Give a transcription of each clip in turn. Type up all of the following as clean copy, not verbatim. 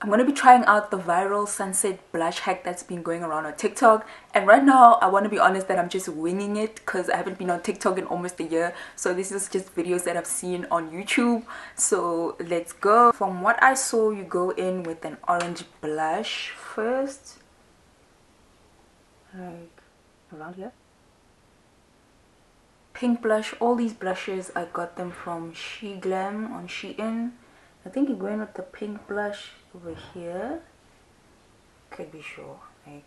I'm going to be trying out the viral sunset blush hack that's been going around on TikTok. And right now, I want to be honest that I'm just winging it because I haven't been on TikTok in almost a year. So this is just videos that I've seen on YouTube. So let's go. From what I saw, you go in with an orange blush first. Like around here. Pink blush. All these blushes, I got them from Glam on Shein. I think you're going with the pink blush over here. Could be sure. Like,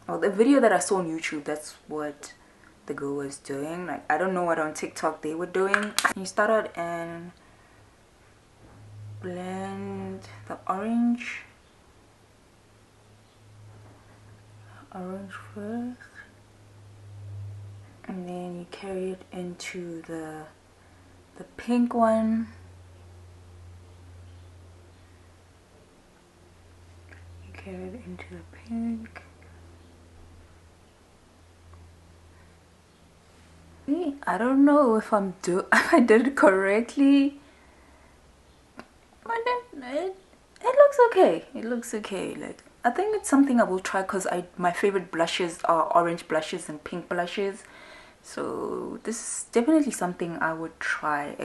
well, the video that I saw on YouTube, that's what the girl was doing. Like, I don't know what on TikTok they were doing. You start out and blend the orange first, and then you carry it into the pink one. Carry it into the pink. I don't know if I did it correctly. But it looks okay. It looks okay. Like, I think it's something I will try because my favorite blushes are orange blushes and pink blushes. So this is definitely something I would try.